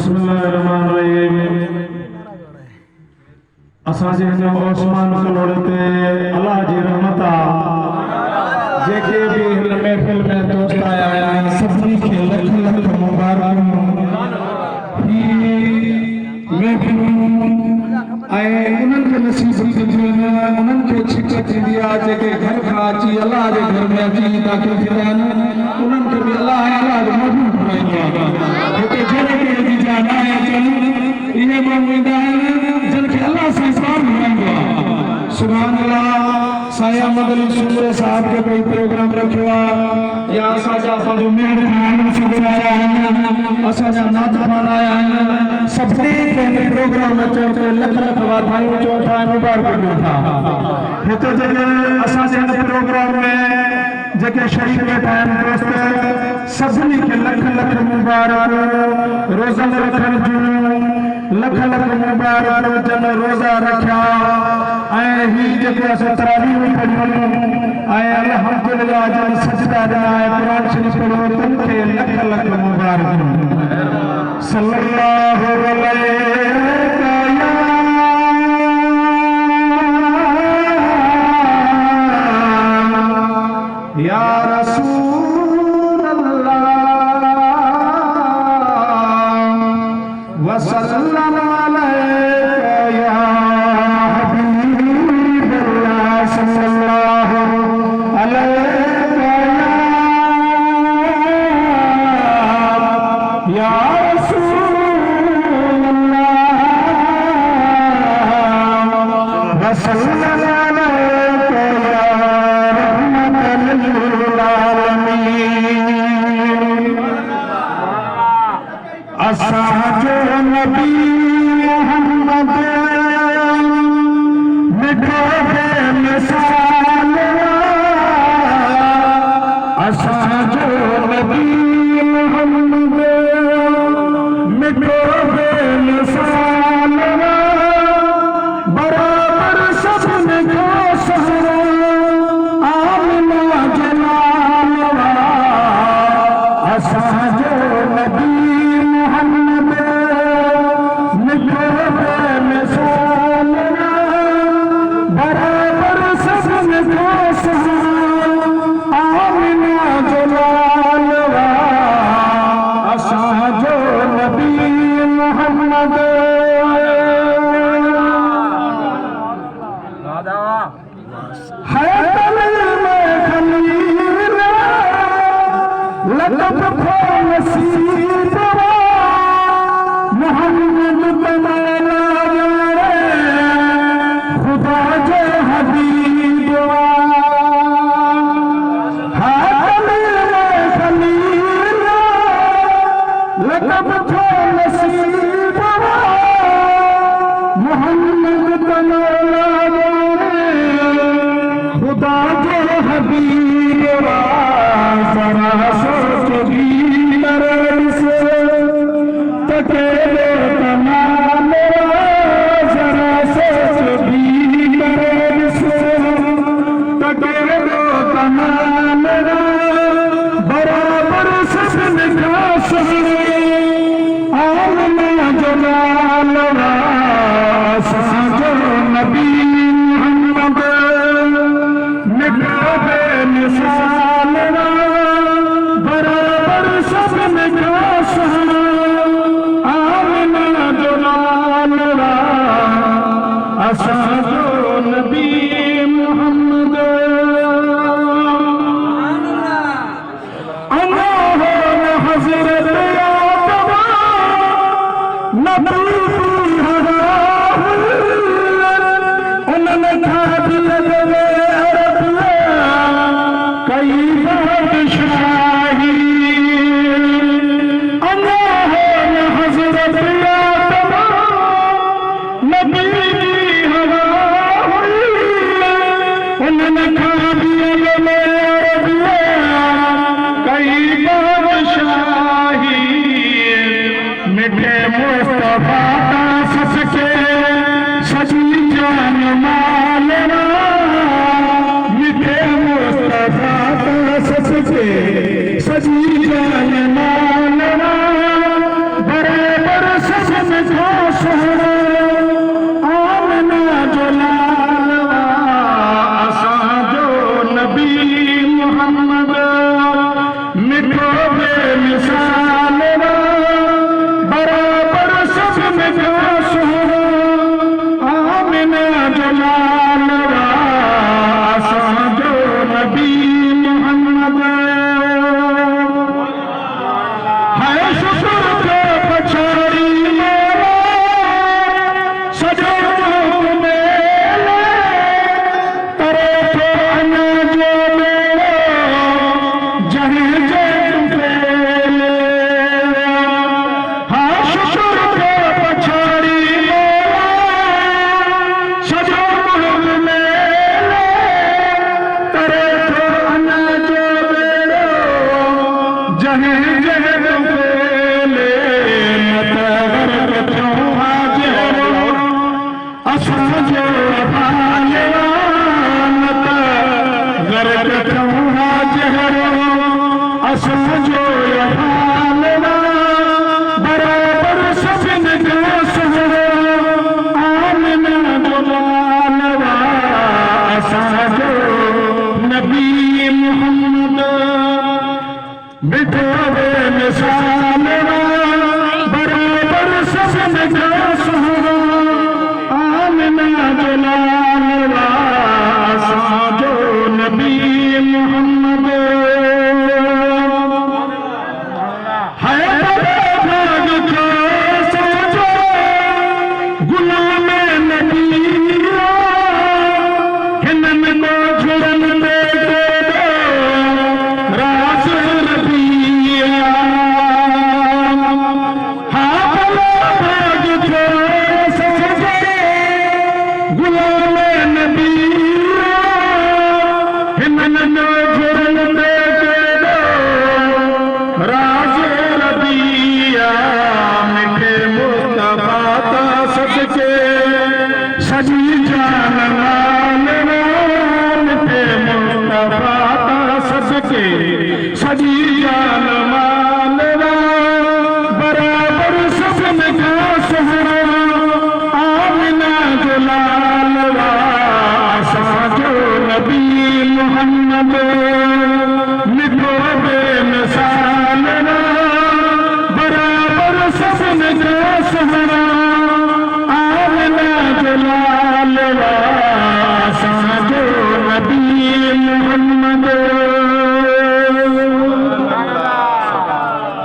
बिस्मिल्लाहिर्रहमानिर्रहीम। असांजे हिन ओस्मान कलोड़ते अल्लाह जी रहमता जेके भी हिन महफिल में दोस्त आया आहिनि सभिनी खे लख लख मुबारकूं। ही महफिल ऐं उन्हनि खे नसीब थींदियूं आहिनि, उन्हनि खे छिक थींदी आहे जेके घर खां अची अल्लाह जे घर में अची दाख़िल थींदा आहिनि। उन्हनि खे बि अल्लाह जो महबूब ठाहींदो आहे। हिते जहिड़े कंहिं जी जान आहे अचनि इहे माण्हू ईंदा आहिनि जिन खे अल्लाह सां प्यार मिलंदो आहे। सुभान अल्लाह। साईं अहमद अली सूमरे साहब के कोई प्रोग्राम रखियो आहे या असांजा पंहिंजो मेहमान सभु आया आहिनि, असांजा नातखान आया आहिनि, सभिनी खे हिन प्रोग्राम में चओ त लख लख वाधायूं चओ था, मुबारक ॾियो था। हिते जेके असांजे हिन प्रोग्राम में जेके शरीक वेठा आहिनि दोस्त सभिनी खे लख लख मुबारक। रोज़नि रखण जूं लख लख मुबारक जन रोज़ा रखिया ऐं ही जेके असां तरावीह पढ़ियूं ऐं अल्हम्दुलिल्लाह जन सजदा ॾिना ऐं क़ुरान शरीफ़ पढ़ियो तिन खे लख लख मुबारक। सल्लल्लाहु अलैहि या रसूल अल्लाह वसल्लम अलैका या हबीब अल्लाह सल्लल्लाहु अलैका या रसूल अल्लाह वसल्लम अलैका या असांजो नबी मोहम्मद मिठो बेमिसाल असांजो नबी मोहम्मद मिठो बेमिसाल बराबर सभिनी खां सहुलो आमिना जलाल असांजो नबी असां जो हालवा बराबर सभिनि खां सुहिणो आमिना जो लालवा असांजो नबी मुहम्मद मिठो बेमिसाल बराबर सभिनि खां सुहिणो आमिना जो लालवा असांजो नबी मुहम्मद आमिना जो लालवा